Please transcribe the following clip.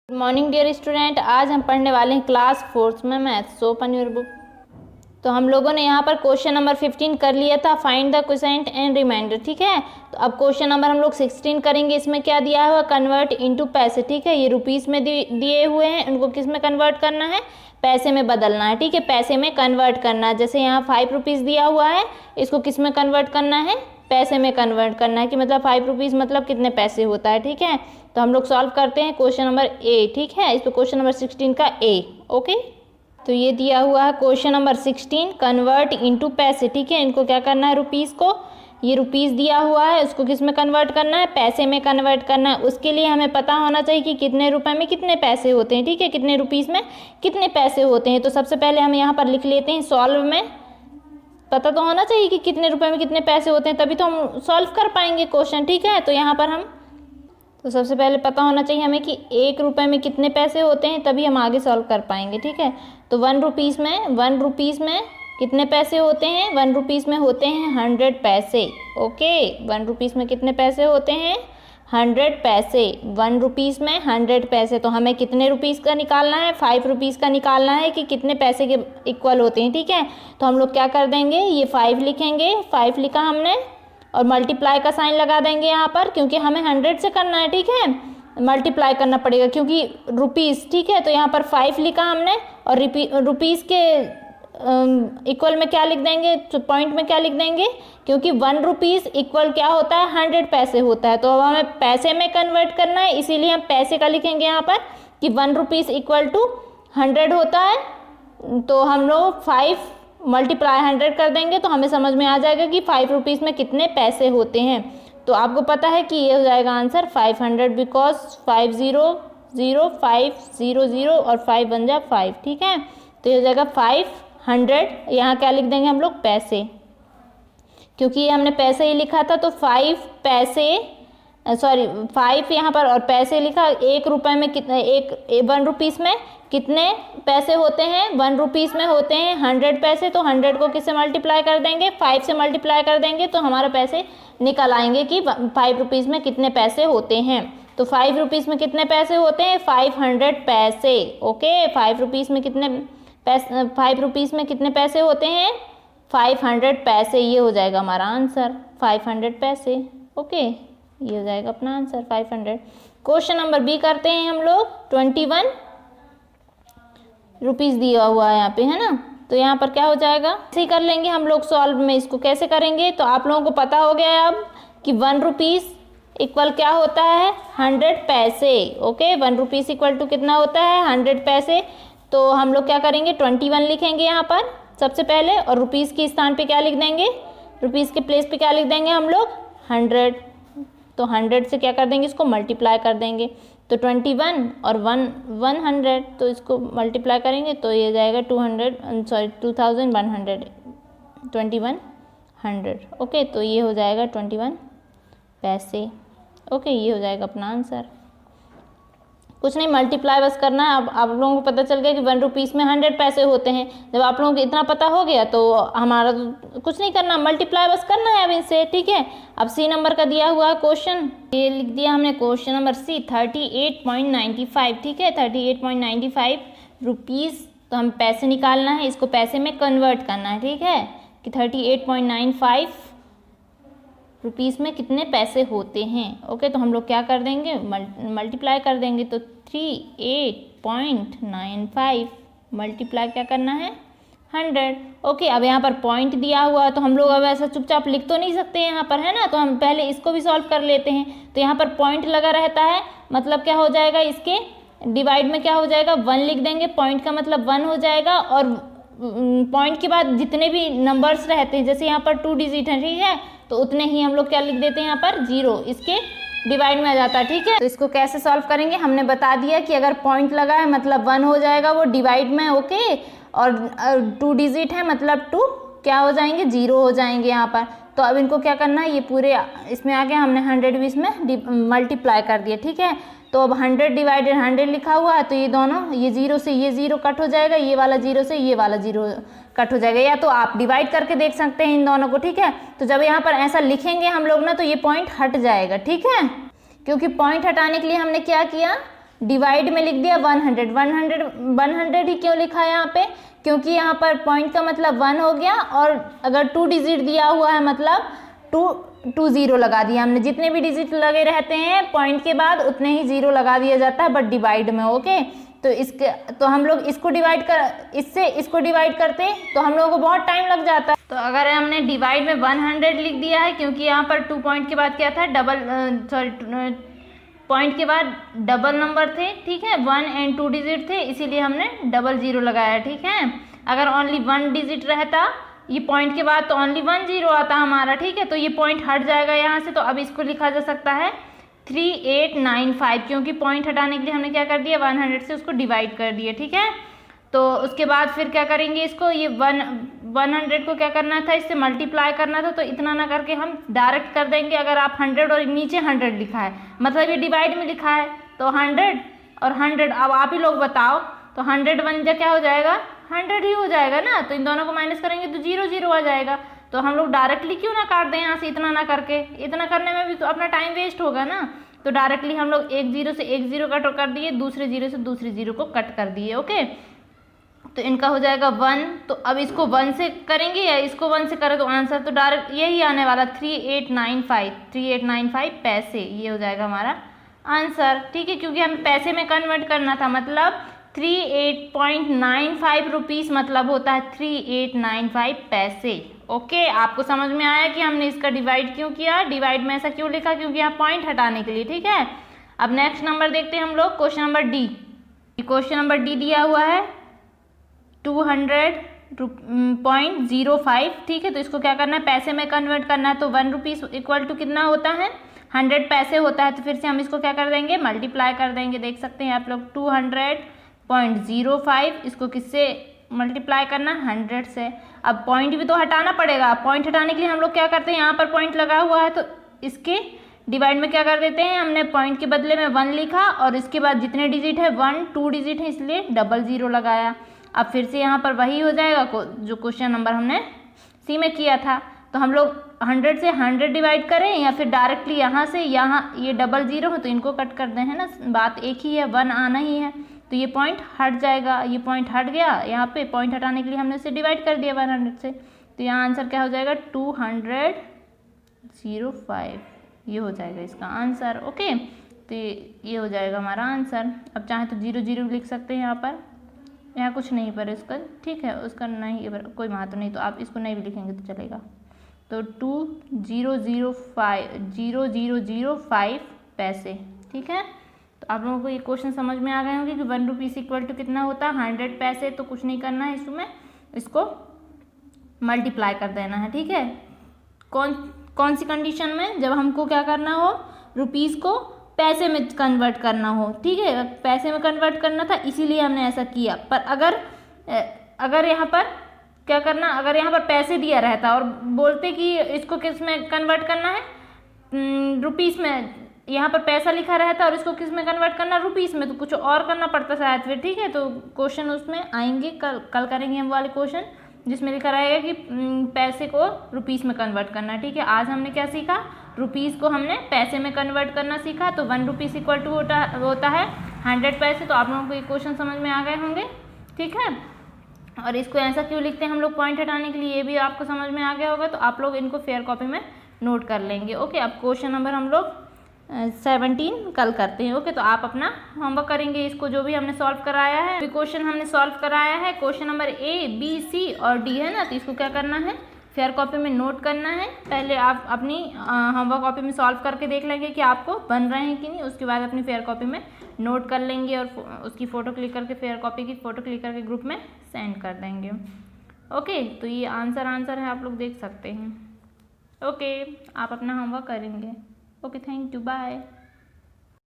Good morning dear student. आज हम पढ़ने वाले हैं क्लास 4th में math. So open your book. तो हम लोगों ने यहाँ पर क्वेश्चन नंबर 15 कर लिया था, find the quotient and remainder. ठीक है, तो अब क्वेश्चन नंबर हम लोग 16 करेंगे। इसमें क्या दिया हुआ, कन्वर्ट इनटू पैसे। ठीक है, ये रुपीस में दिए हुए हैं, उनको किस में कन्वर्ट करना है, पैसे में बदलना है। ठीक है, पैसे में कन्वर्ट करना है। जैसे यहाँ 5 रुपीज़ दिया हुआ है, इसको किस में कन्वर्ट करना है, पैसे में कन्वर्ट करना है कि मतलब 5 रुपीज़ मतलब कितने पैसे होता है। ठीक है, तो हम लोग सॉल्व करते हैं क्वेश्चन नंबर ए। ठीक है, इस पर क्वेश्चन नंबर 16 का ए। ओके, तो ये दिया हुआ है क्वेश्चन नंबर 16, कन्वर्ट इनटू पैसे। ठीक है, इनको क्या करना है, रुपीज़ को, ये रुपीज़ दिया हुआ है, उसको किस में कन्वर्ट करना है, पैसे में कन्वर्ट करना है। उसके लिए हमें पता होना चाहिए कि कितने रुपए में कितने पैसे होते हैं। ठीक है, कितने रुपीज़ में कितने पैसे होते हैं। तो सबसे पहले हम यहाँ पर लिख लेते हैं सॉल्व में। पता तो होना चाहिए कि कितने रुपए में कितने पैसे होते हैं, तभी तो हम सॉल्व कर पाएंगे क्वेश्चन। ठीक है, तो यहाँ पर हम, तो सबसे पहले पता होना चाहिए हमें कि 1 रुपये में कितने पैसे होते हैं, तभी हम आगे सॉल्व कर पाएंगे। ठीक है, तो 1 रुपीज़ में कितने पैसे होते हैं, 1 रुपीज़ में होते हैं 100 पैसे। ओके, 1 रुपीज़ में कितने पैसे होते हैं, 100 पैसे। 1 रुपीज़ में 100 पैसे, तो हमें कितने रुपीज़ का निकालना है, 5 रुपीज़ का निकालना है कि कितने पैसे के इक्वल होते हैं। ठीक है, तो हम लोग क्या कर देंगे, ये 5 लिखेंगे, 5 लिखा हमने, और मल्टीप्लाई का साइन लगा देंगे यहाँ पर, क्योंकि हमें 100 से करना है। ठीक है, मल्टीप्लाई करना पड़ेगा क्योंकि रुपीज़। ठीक है, तो यहाँ पर 5 लिखा हमने, और रुपीज़ के इक्वल में क्या लिख देंगे, तो पॉइंट में क्या लिख देंगे, क्योंकि 1 रुपीज़ इक्वल क्या होता है, 100 पैसे होता है। तो अब हमें पैसे में कन्वर्ट करना है, इसीलिए हम पैसे का लिखेंगे यहाँ पर कि 1 रुपीज़ इक्वल टू 100 होता है। तो हम लोग 5 मल्टीप्लाई 100 कर देंगे, तो हमें समझ में आ जाएगा कि 5 रुपीज़ में कितने पैसे होते हैं। तो आपको पता है कि ये हो जाएगा आंसर 500, बिकॉज 5 0 0 5 0 0 और 5 बन जा 5। ठीक है, तो ये हो जाएगा 500। यहाँ क्या लिख देंगे हम लोग, पैसे, क्योंकि ये हमने पैसे ही लिखा था, तो 5 पैसे, सॉरी 5 यहाँ पर और पैसे लिखा। 1 रुपये में कितने, 1 रुपीज़ में कितने पैसे होते हैं, 1 रुपीज़ में होते हैं 100 पैसे। तो 100 को किससे मल्टीप्लाई कर देंगे, 5 से मल्टीप्लाई कर देंगे, तो हमारे पैसे निकल आएंगे कि 5 रुपीज़ में कितने पैसे होते हैं। तो 5 रुपीज़ में कितने पैसे होते हैं, 500 पैसे। ओके, 5 रुपीज़ में कितने पैसे, 5 रुपीज़ में कितने पैसे होते हैं, 500 पैसे। ये हो जाएगा हमारा आंसर 500 पैसे। ओके, ये हो जाएगा अपना आंसर 500। क्वेश्चन नंबर बी करते हैं हम लोग। 21 रुपीज़ दिया हुआ है यहाँ पे, है ना, तो यहाँ पर क्या हो जाएगा, ऐसे ही कर लेंगे हम लोग सॉल्व में। इसको कैसे करेंगे, तो आप लोगों को पता हो गया है अब कि 1 रुपीज़ इक्वल क्या होता है, 100 पैसे। ओके, 1 रुपीज़ इक्वल टू कितना होता है, 100 पैसे। तो हम लोग क्या करेंगे, 21 लिखेंगे यहाँ पर सबसे पहले, और रुपीज़ के स्थान पे क्या लिख देंगे, रुपीज़ के प्लेस पे क्या लिख देंगे हम लोग, 100। तो 100 से क्या कर देंगे, इसको मल्टीप्लाई कर देंगे। तो 21 और 100, तो इसको मल्टीप्लाई करेंगे तो ये जाएगा 2100, 2100। ओके, तो ये हो जाएगा 21 पैसे। ओके, ये हो जाएगा अपना आंसर। कुछ नहीं, मल्टीप्लाई बस करना है। अब आप लोगों को पता चल गया कि 1 रुपीज़ में 100 पैसे होते हैं। जब आप लोगों को इतना पता हो गया तो हमारा तो कुछ नहीं करना, मल्टीप्लाई बस करना है अब इनसे। ठीक है, अब सी नंबर का दिया हुआ है क्वेश्चन, ये लिख दिया हमने क्वेश्चन नंबर सी, 38.95। ठीक है, 38.95 रुपीज़, तो हम पैसे निकालना है, इसको पैसे में कन्वर्ट करना है। ठीक है, कि 38.95 रुपीज़ में कितने पैसे होते हैं। ओके, तो हम लोग क्या कर देंगे, मल्टीप्लाई कर देंगे। तो 38.95 मल्टीप्लाई क्या करना है, 100। ओके, अब यहाँ पर पॉइंट दिया हुआ है, तो हम लोग अब ऐसा चुपचाप लिख तो नहीं सकते यहाँ पर, है ना, तो हम पहले इसको भी सॉल्व कर लेते हैं। तो यहाँ पर पॉइंट लगा रहता है, मतलब क्या हो जाएगा, इसके डिवाइड में क्या हो जाएगा, 1 लिख देंगे, पॉइंट का मतलब 1 हो जाएगा, और पॉइंट के बाद जितने भी नंबर्स रहते हैं, जैसे यहाँ पर 2 डिजिट है, ठीक है, तो उतने ही हम लोग क्या लिख देते हैं यहाँ पर, 0, इसके डिवाइड में आ जाता है। ठीक है, तो इसको कैसे सॉल्व करेंगे, हमने बता दिया कि अगर पॉइंट लगा है मतलब 1 हो जाएगा वो डिवाइड में। ओके, और 2 डिजिट है मतलब 2 क्या हो जाएंगे, 0 हो जाएंगे यहाँ पर। तो अब इनको क्या करना है, ये पूरे इसमें आके हमने 100 भी इसमें मल्टीप्लाई कर दिया। ठीक है, तो अब 100 डिवाइडेड 100 लिखा हुआ है, तो ये दोनों, ये 0 से ये 0 कट हो जाएगा, ये वाला 0 से ये वाला 0 कट हो जाएगा, या तो आप डिवाइड करके देख सकते हैं इन दोनों को। ठीक है, तो जब यहाँ पर ऐसा लिखेंगे हम लोग ना, तो ये पॉइंट हट जाएगा। ठीक है, क्योंकि पॉइंट हटाने के लिए हमने क्या किया, डिवाइड में लिख दिया 100। 100 ही क्यों लिखा है यहाँ पे, क्योंकि यहाँ पर पॉइंट का मतलब 1 हो गया, और अगर 2 डिजिट दिया हुआ है मतलब 2 0 लगा दिया हमने। जितने भी डिजिट लगे रहते हैं पॉइंट के बाद उतने ही 0 लगा दिया जाता है, बट डिवाइड में। ओके, तो हम लोग इसको इसको डिवाइड करते तो हम लोगों को बहुत टाइम लग जाता है। तो अगर हमने डिवाइड में 100 लिख दिया है, क्योंकि यहाँ पर 2 पॉइंट के बाद क्या था, पॉइंट के बाद डबल नंबर थे, ठीक है, 1 और 2 डिजिट थे, इसीलिए हमने 00 लगाया, ठीक है। अगर ओनली 1 डिजिट रहता ये पॉइंट के बाद तो ओनली 1 0 आता हमारा, ठीक है। तो ये पॉइंट हट जाएगा यहाँ से, तो अब इसको लिखा जा सकता है 3895, क्योंकि पॉइंट हटाने के लिए हमने क्या कर दिया, 100 से उसको डिवाइड कर दिया, ठीक है। तो उसके बाद फिर क्या करेंगे, इसको ये 100 को क्या करना था, इससे मल्टीप्लाई करना था, तो इतना ना करके हम डायरेक्ट कर देंगे। अगर आप 100 और नीचे 100 लिखा है, मतलब ये डिवाइड में लिखा है, तो 100 और 100, अब आप ही लोग बताओ, तो 100 1 क्या हो जाएगा, 100 ही हो जाएगा ना। तो इन दोनों को माइनस करेंगे तो 0 0 आ जाएगा। तो हम लोग डायरेक्टली क्यों ना काट दें यहाँ से, इतना ना करके, इतना करने में भी तो अपना टाइम वेस्ट होगा ना। तो डायरेक्टली हम लोग एक 0 से एक 0 कट कर दिए, दूसरे 0 से दूसरे 0 को कट कर दिए। ओके, तो इनका हो जाएगा 1। तो अब इसको 1 से करेंगे या इसको 1 से करें, तो आंसर तो डायरेक्ट यही आने वाला, 3895 पैसे, ये हो जाएगा हमारा आंसर, ठीक है। क्योंकि हमें पैसे में कन्वर्ट करना था, मतलब 38.95 रुपीज़ मतलब होता है 3895 पैसे। ओके, आपको समझ में आया कि हमने इसका डिवाइड क्यों किया, डिवाइड में ऐसा क्यों लिखा, क्योंकि यहाँ पॉइंट हटाने के लिए, ठीक है। अब नेक्स्ट नंबर देखते हैं हम लोग, question number D. Question number D दिया हुआ है 200.05, ठीक है। तो इसको क्या करना है, पैसे में कन्वर्ट करना है। तो 1 रुपीज़ इक्वल टू कितना होता है, 100 पैसे होता है। तो फिर से हम इसको क्या कर देंगे, मल्टीप्लाई कर देंगे। देख सकते हैं आप लोग 200.05, इसको किससे मल्टीप्लाई करना, 100 से। अब पॉइंट भी तो हटाना पड़ेगा। पॉइंट हटाने के लिए हम लोग क्या करते हैं, यहाँ पर पॉइंट लगा हुआ है, तो इसके डिवाइड में क्या कर देते हैं, हमने पॉइंट के बदले में 1 लिखा, और इसके बाद जितने डिजिट है 1 2 डिजिट है, इसलिए 00 लगाया। अब फिर से यहाँ पर वही हो जाएगा जो क्वेश्चन नंबर हमने सी में किया था। तो हम लोग 100 से 100 डिवाइड करें, या फिर डायरेक्टली यहाँ से यहाँ ये 00 हो तो इनको कट कर दें, है ना, बात एक ही है, 1 आना ही है। तो ये पॉइंट हट जाएगा, ये पॉइंट हट गया, यहाँ पे पॉइंट हटाने के लिए हमने इसे डिवाइड कर दिया 100 से। तो यहाँ आंसर क्या हो जाएगा, 205, ये हो जाएगा इसका आंसर। ओके, तो ये हो जाएगा हमारा आंसर। अब चाहे तो 00 लिख सकते हैं यहाँ पर, यहाँ कुछ नहीं पर इसका, ठीक है, उसका नहीं कोई महत्व नहीं, तो आप इसको नहीं भी लिखेंगे तो चलेगा। तो 2005 पैसे, ठीक है। तो आप लोगों को ये क्वेश्चन समझ में आ गए होंगे कि 1 रुपीज़ इक्वल टू कितना होता है, 100 पैसे। तो कुछ नहीं करना है इसमें, इसको मल्टीप्लाई कर देना है, ठीक है। कौन सी कंडीशन में, जब हमको क्या करना हो, रुपीज़ को पैसे में कन्वर्ट करना हो, ठीक है, पैसे में कन्वर्ट करना था, इसीलिए हमने ऐसा किया। पर अगर यहाँ पर क्या करना, अगर यहाँ पर पैसे दिया रहता और बोलते कि इसको किस में कन्वर्ट करना है, रुपीज़ में, यहाँ पर पैसा लिखा रहता और इसको किस में कन्वर्ट करना, रुपीज़ में, तो कुछ और करना पड़ता शायद फिर, ठीक है। तो क्वेश्चन उसमें आएंगे, कल करेंगे हम वाले क्वेश्चन जिसमें लिखा रहेगा कि पैसे को रुपीज़ में कन्वर्ट करना, ठीक है। आज हमने क्या सीखा, रुपीज़ को हमने पैसे में कन्वर्ट करना सीखा। तो 1 रुपीज़ इक्वल टू होता है 100 पैसे। तो आप लोगों को ये क्वेश्चन समझ में आ गए होंगे, ठीक है। और इसको ऐसा क्यों लिखते हैं हम लोग, पॉइंट हटाने के लिए, ये भी आपको समझ में आ गया होगा। तो आप लोग इनको फेयर कॉपी में नोट कर लेंगे। ओके, अब क्वेश्चन नंबर हम लोग 17 कल करते हैं। ओके, तो आप अपना होमवर्क करेंगे, इसको जो भी हमने सॉल्व कराया है, क्वेश्चन हमने सॉल्व कराया है, question number A, B, C और D है ना। तो इसको क्या करना है, फेयर कॉपी में नोट करना है। पहले आप अपनी होमवर्क कॉपी में सॉल्व करके देख लेंगे कि आपको बन रहे हैं कि नहीं, उसके बाद अपनी फेयर कॉपी में नोट कर लेंगे और उसकी फ़ोटो क्लिक करके, फेयर कॉपी की फ़ोटो क्लिक करके ग्रुप में सेंड कर देंगे। ओके, तो ये आंसर है, आप लोग देख सकते हैं। ओके, आप अपना होमवर्क करेंगे। Okay, thank you, bye.